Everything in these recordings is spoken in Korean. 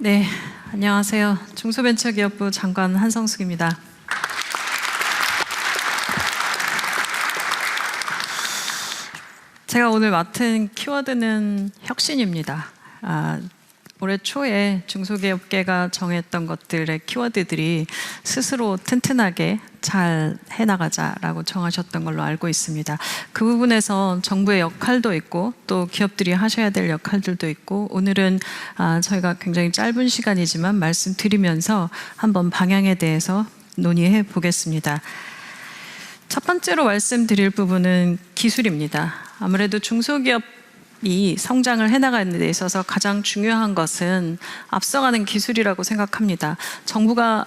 네, 안녕하세요. 중소벤처기업부 장관 한성숙입니다. 제가 오늘 맡은 키워드는 혁신입니다. 올해 초에 중소기업계가 정했던 것들의 키워드들이 스스로 튼튼하게 잘 해나가자라고 정하셨던 걸로 알고 있습니다. 그 부분에서 정부의 역할도 있고 또 기업들이 하셔야 될 역할들도 있고, 오늘은 저희가 굉장히 짧은 시간이지만 말씀드리면서 한번 방향에 대해서 논의해 보겠습니다. 첫 번째로 말씀드릴 부분은 기술입니다. 아무래도 중소기업이 성장을 해나가는 데 있어서 가장 중요한 것은 앞서가는 기술이라고 생각합니다. 정부가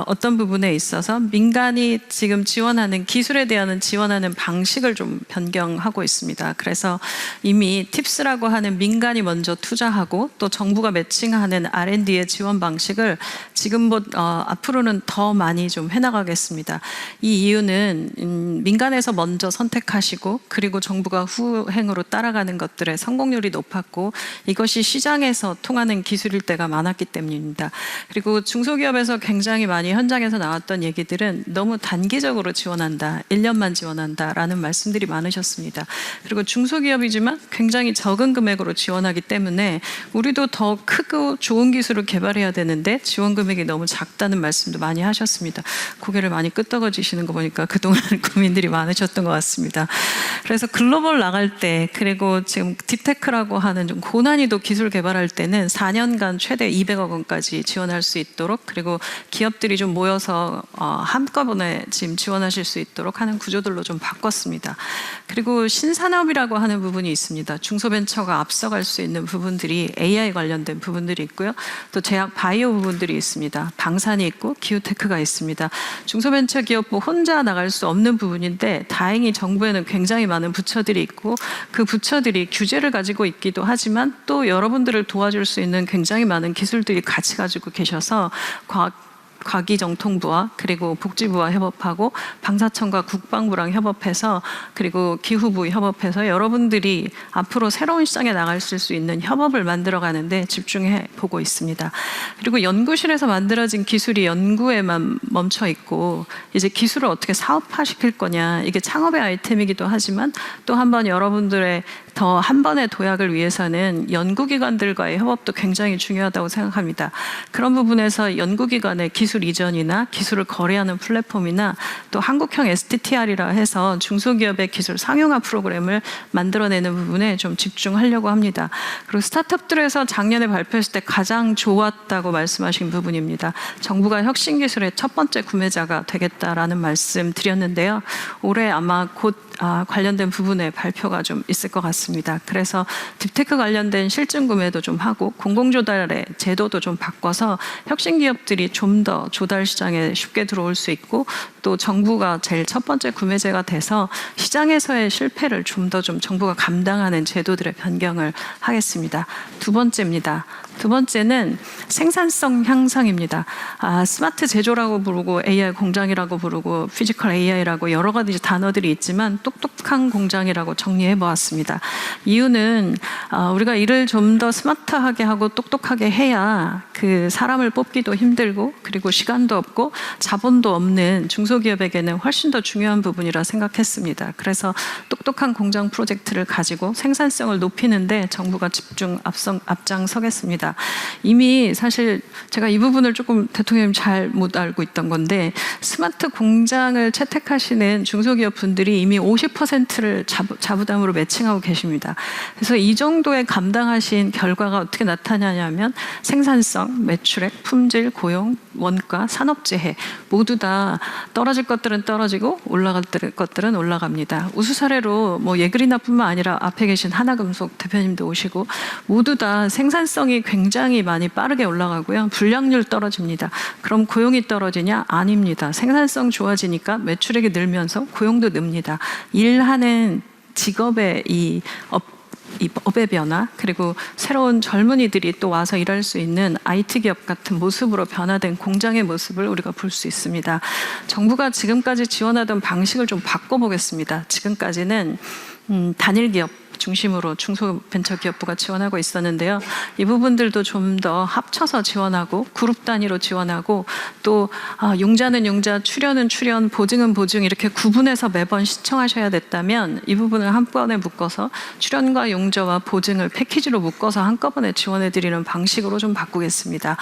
어떤 부분에 있어서 민간이 지금 지원하는 기술에 대한 지원하는 방식을 좀 변경하고 있습니다. 그래서 이미 팁스라고 하는 민간이 먼저 투자하고 또 정부가 매칭하는 R&D의 지원 방식을 지금보다 앞으로는 더 많이 좀 해나가겠습니다. 이 이유는 민간에서 먼저 선택하시고 그리고 정부가 후행으로 따라가는 것들의 성공률이 높았고 이것이 시장에서 통하는 기술일 때가 많았기 때문입니다. 그리고 중소기업에서 굉장히 많이 현장에서 나왔던 얘기들은 너무 단기적으로 지원한다, 1년만 지원한다 라는 말씀들이 많으셨습니다. 그리고 중소기업이지만 굉장히 적은 금액으로 지원하기 때문에 우리도 더 크고 좋은 기술을 개발해야 되는데 지원 금액이 너무 작다는 말씀도 많이 하셨습니다. 고개를 많이 끄덕여지시는 거 보니까 그동안 고민들이 많으셨던 것 같습니다. 그래서 글로벌 나갈 때, 그리고 지금 딥테크라고 하는 좀 고난이도 기술 개발할 때는 4년간 최대 200억 원까지 지원할 수 있도록, 그리고 기업들이 좀 모여서 한꺼번에 지금 지원하실 수 있도록 하는 구조들로 좀 바꿨습니다. 그리고 신산업이라고 하는 부분이 있습니다. 중소벤처가 앞서갈 수 있는 부분들이 AI 관련된 부분들이 있고요. 또 제약 바이오 부분들이 있습니다. 방산이 있고 기후테크가 있습니다. 중소벤처기업부 혼자 나갈 수 없는 부분인데 다행히 정부에는 굉장히 많은 부처들이 있고 그 부처들이 규제를 가지고 있기도 하지만 또 여러분들을 도와줄 수 있는 굉장히 많은 기술들이 같이 가지고 계셔서 과기정통부와 그리고 복지부와 협업하고 방사청과 국방부랑 협업해서 그리고 기후부 협업해서 여러분들이 앞으로 새로운 시장에 나갈 수 있는 협업을 만들어가는데 집중해 보고 있습니다. 그리고 연구실에서 만들어진 기술이 연구에만 멈춰 있고 이제 기술을 어떻게 사업화시킬 거냐, 이게 창업의 아이템이기도 하지만 또 한번 여러분들의 더 한 번의 도약을 위해서는 연구기관들과의 협업도 굉장히 중요하다고 생각합니다. 그런 부분에서 연구기관의 기술 이전이나 기술을 거래하는 플랫폼이나 또 한국형 STTR이라 해서 중소기업의 기술 상용화 프로그램을 만들어내는 부분에 좀 집중하려고 합니다. 그리고 스타트업들에서 작년에 발표했을 때 가장 좋았다고 말씀하신 부분입니다. 정부가 혁신기술의 첫 번째 구매자가 되겠다라는 말씀 드렸는데요. 올해 아마 곧 관련된 부분에 발표가 좀 있을 것 같습니다. 그래서 딥테크 관련된 실증 구매도 좀 하고 공공조달의 제도도 좀 바꿔서 혁신기업들이 좀 더 조달 시장에 쉽게 들어올 수 있고 또 정부가 제일 첫 번째 구매제가 돼서 시장에서의 실패를 좀 더 정부가 감당하는 제도들의 변경을 하겠습니다. 두 번째는 생산성 향상입니다. 스마트 제조라고 부르고 AI 공장이라고 부르고 피지컬 AI라고 여러 가지 단어들이 있지만 똑똑한 공장이라고 정리해 보았습니다. 이유는 우리가 일을 좀 더 스마트하게 하고 똑똑하게 해야 그 사람을 뽑기도 힘들고 그리고 시간도 없고 자본도 없는 중소기업에게는 훨씬 더 중요한 부분이라 생각했습니다. 그래서 똑똑한 공장 프로젝트를 가지고 생산성을 높이는데 정부가 집중 앞장서겠습니다. 이미 사실 제가 이 부분을 조금 대통령님 잘 못 알고 있던 건데 스마트 공장을 채택하시는 중소기업 분들이 이미 50%를 자부담으로 매칭하고 계십니다. 그래서 이 정도의 감당하신 결과가 어떻게 나타나냐면 생산성, 매출액, 품질, 고용, 원가, 산업재해 모두 다 떨어질 것들은 떨어지고 올라갈 것들은 올라갑니다. 우수 사례로 예그리나뿐만 아니라 앞에 계신 하나금속 대표님도 오시고 모두 다 생산성이 굉장히 많이 빠르게 올라가고요. 불량률 떨어집니다. 그럼 고용이 떨어지냐? 아닙니다. 생산성 좋아지니까 매출액이 늘면서 고용도 늡니다. 일하는 직업의 이 업의 변화, 그리고 새로운 젊은이들이 또 와서 일할 수 있는 IT 기업 같은 모습으로 변화된 공장의 모습을 우리가 볼 수 있습니다. 정부가 지금까지 지원하던 방식을 좀 바꿔보겠습니다. 지금까지는 단일 기업 중심으로 중소벤처기업부가 지원하고 있었는데요. 이 부분들도 좀 더 합쳐서 지원하고 그룹 단위로 지원하고 또 융자는 융자, 출연은 출연, 보증은 보증 이렇게 구분해서 매번 신청하셔야 됐다면 이 부분을 한 번에 묶어서 출연과 융자와 보증을 패키지로 묶어서 한꺼번에 지원해드리는 방식으로 좀 바꾸겠습니다.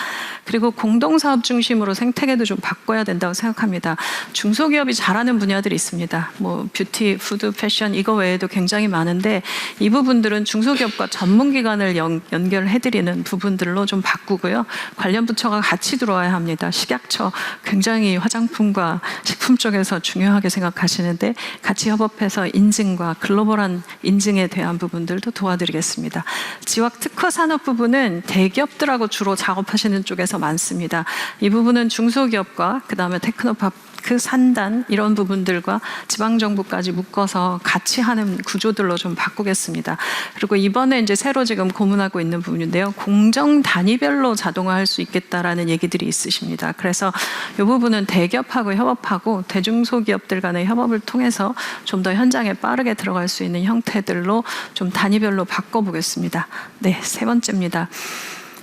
그리고 공동사업 중심으로 생태계도 좀 바꿔야 된다고 생각합니다. 중소기업이 잘하는 분야들이 있습니다. 뭐 뷰티, 푸드, 패션 이거 외에도 굉장히 많은데 이 부분들은 중소기업과 전문기관을 연결해드리는 부분들로 좀 바꾸고요. 관련 부처가 같이 들어와야 합니다. 식약처 굉장히 화장품과 식품 쪽에서 중요하게 생각하시는데 같이 협업해서 인증과 글로벌한 인증에 대한 부분들도 도와드리겠습니다. 지역 특화 산업 부분은 대기업들하고 주로 작업하시는 쪽에서 많습니다. 이 부분은 중소기업과 그다음에 테크노파크 산단 이런 부분들과 지방정부까지 묶어서 같이 하는 구조들로 좀 바꾸겠습니다. 그리고 이번에 이제 새로 지금 고문하고 있는 부분인데요. 공정 단위별로 자동화할 수 있겠다라는 얘기들이 있으십니다. 그래서 이 부분은 대기업하고 협업하고 대중소기업들 간의 협업을 통해서 좀 더 현장에 빠르게 들어갈 수 있는 형태들로 좀 단위별로 바꿔보겠습니다. 네, 세 번째입니다.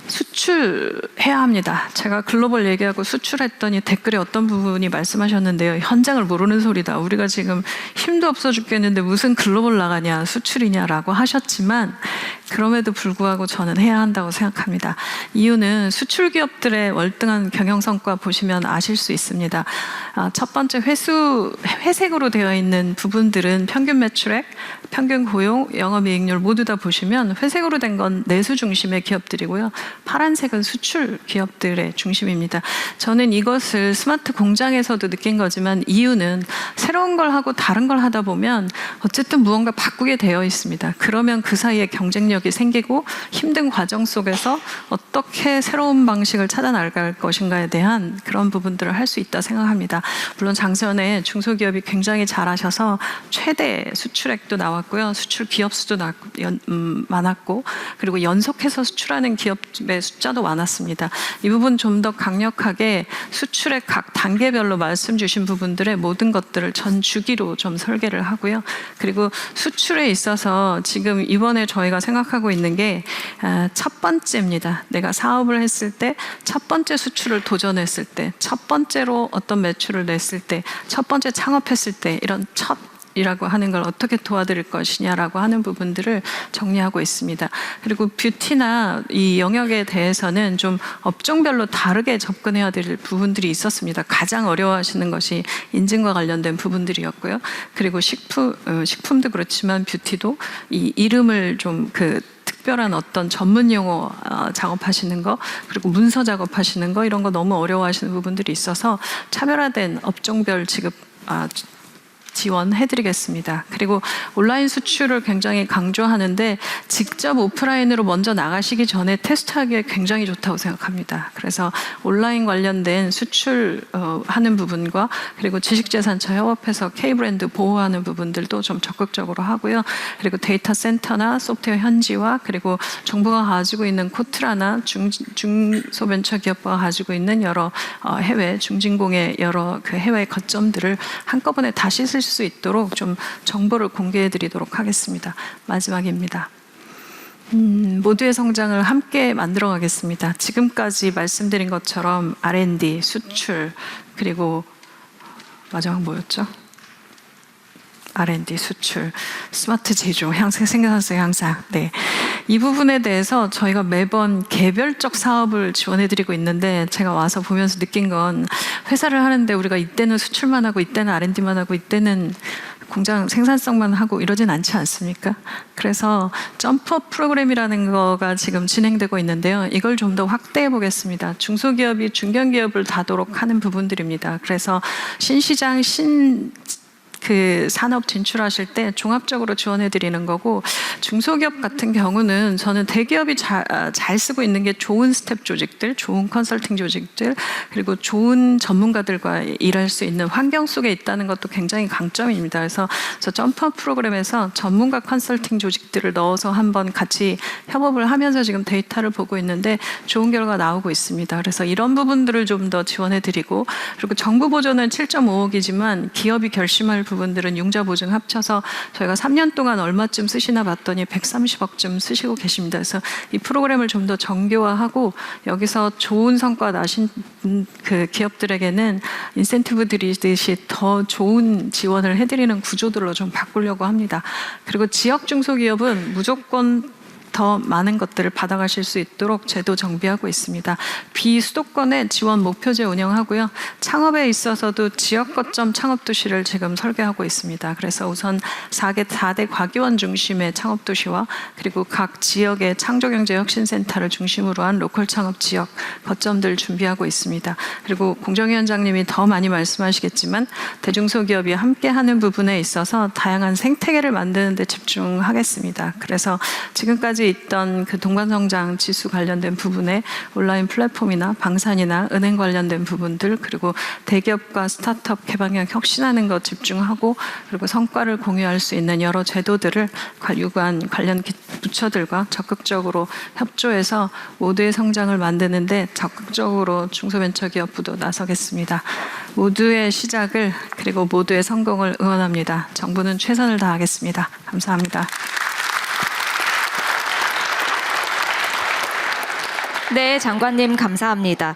수출해야 합니다. 제가 글로벌 얘기하고 수출했더니 댓글에 어떤 부분이 말씀하셨는데요. 현장을 모르는 소리다. 우리가 지금 힘도 없어 죽겠는데 무슨 글로벌 나가냐, 수출이냐라고 하셨지만 그럼에도 불구하고 저는 해야 한다고 생각합니다. 이유는 수출 기업들의 월등한 경영 성과 보시면 아실 수 있습니다. 첫 번째 회색으로 되어 있는 부분들은 평균 매출액, 평균 고용, 영업이익률 모두 다 보시면 회색으로 된 건 내수 중심의 기업들이고요. 파란색은 수출 기업들의 중심입니다. 저는 이것을 스마트 공장에서도 느낀 거지만 이유는 새로운 걸 하고 다른 걸 하다 보면 어쨌든 무언가 바꾸게 되어 있습니다. 그러면 그 사이에 경쟁력이 생기고 힘든 과정 속에서 어떻게 새로운 방식을 찾아 나갈 것인가에 대한 그런 부분들을 할 수 있다 생각합니다. 물론 장전에 중소기업이 굉장히 잘하셔서 최대 수출액도 나왔고요. 수출 기업 수도 많았고 그리고 연속해서 수출하는 기업의 숫자도 많았습니다. 이 부분 좀 더 강력하게 수출의 각 단계별로 말씀 주신 부분들의 모든 것들을 전 주기로 좀 설계를 하고요. 그리고 수출에 있어서 지금 이번에 저희가 생각하고 있는 게 첫 번째입니다. 내가 사업을 했을 때 첫 번째 수출을 도전했을 때 첫 번째로 어떤 매출을 냈을 때 첫 번째 창업했을 때 이런 이라고 하는 걸 어떻게 도와드릴 것이냐라고 하는 부분들을 정리하고 있습니다. 그리고 뷰티나 이 영역에 대해서는 좀 업종별로 다르게 접근해야 될 부분들이 있었습니다. 가장 어려워하시는 것이 인증과 관련된 부분들이었고요. 그리고 식품도 그렇지만 뷰티도 이 이름을 좀 특별한 어떤 전문 용어 작업하시는 거 그리고 문서 작업하시는 거 이런 거 너무 어려워하시는 부분들이 있어서 차별화된 업종별 지급 지원해드리겠습니다. 그리고 온라인 수출을 굉장히 강조하는데 직접 오프라인으로 먼저 나가시기 전에 테스트하기에 굉장히 좋다고 생각합니다. 그래서 온라인 관련된 수출하는 부분과 그리고 지식재산처 협업해서 K브랜드 보호하는 부분들도 좀 적극적으로 하고요. 그리고 데이터 센터나 소프트웨어 현지화 그리고 정부가 가지고 있는 코트라나 중소벤처기업부가 가지고 있는 여러 해외 중진공의 여러 그 해외 거점들을 한꺼번에 다시 쓸 수 있도록 좀 정보를 공개해 드리도록 하겠습니다. 마지막입니다. 모두의 성장을 함께 만들어 가겠습니다. 지금까지 말씀드린 것처럼 R&D, 수출, 그리고 마지막 뭐였죠? R&D, 수출, 스마트 제조, 생산성 향상. 네. 이 부분에 대해서 저희가 매번 개별적 사업을 지원해드리고 있는데 제가 와서 보면서 느낀 건 회사를 하는데 우리가 이때는 수출만 하고 이때는 R&D만 하고 이때는 공장 생산성만 하고 이러진 않지 않습니까? 그래서 점프업 프로그램이라는 거가 지금 진행되고 있는데요. 이걸 좀 더 확대해 보겠습니다. 중소기업이 중견기업을 다도록 하는 부분들입니다. 그래서 신시장, 산업 진출하실 때 종합적으로 지원해 드리는 거고 중소기업 같은 경우는 저는 대기업이 잘 쓰고 있는 게 좋은 스텝 조직들, 좋은 컨설팅 조직들 그리고 좋은 전문가들과 일할 수 있는 환경 속에 있다는 것도 굉장히 강점입니다. 그래서 저 점프업 프로그램에서 전문가 컨설팅 조직들을 넣어서 한번 같이 협업을 하면서 지금 데이터를 보고 있는데 좋은 결과 나오고 있습니다. 그래서 이런 부분들을 좀 더 지원해 드리고 그리고 정부 보조는 7.5억이지만 기업이 결심할 부분들은 융자 보증 합쳐서 저희가 3년 동안 얼마쯤 쓰시나 봤더니 130억쯤 쓰시고 계십니다. 그래서 이 프로그램을 좀 더 정교화하고 여기서 좋은 성과 나신 그 기업들에게는 인센티브 드리듯이 더 좋은 지원을 해드리는 구조들로 좀 바꾸려고 합니다. 그리고 지역 중소기업은 무조건 더 많은 것들을 받아가실 수 있도록 제도 정비하고 있습니다. 비수도권의 지원 목표제 운영하고요. 창업에 있어서도 지역 거점 창업도시를 지금 설계하고 있습니다. 그래서 우선 4대 과기원 중심의 창업도시와 그리고 각 지역의 창조경제혁신센터를 중심으로 한 로컬 창업 지역 거점들 준비하고 있습니다. 그리고 공정위원장님이 더 많이 말씀하시겠지만 대중소기업이 함께하는 부분에 있어서 다양한 생태계를 만드는 데 집중하겠습니다. 그래서 지금까지 있던 그 동반성장 지수 관련된 부분에 온라인 플랫폼이나 방산이나 은행 관련된 부분들 그리고 대기업과 스타트업 개방형 혁신하는 것 집중하고 그리고 성과를 공유할 수 있는 여러 제도들을 유관 관련 부처들과 적극적으로 협조해서 모두의 성장을 만드는데 적극적으로 중소벤처기업부도 나서겠습니다. 모두의 시작을 그리고 모두의 성공을 응원합니다. 정부는 최선을 다하겠습니다. 감사합니다. 네, 장관님 감사합니다.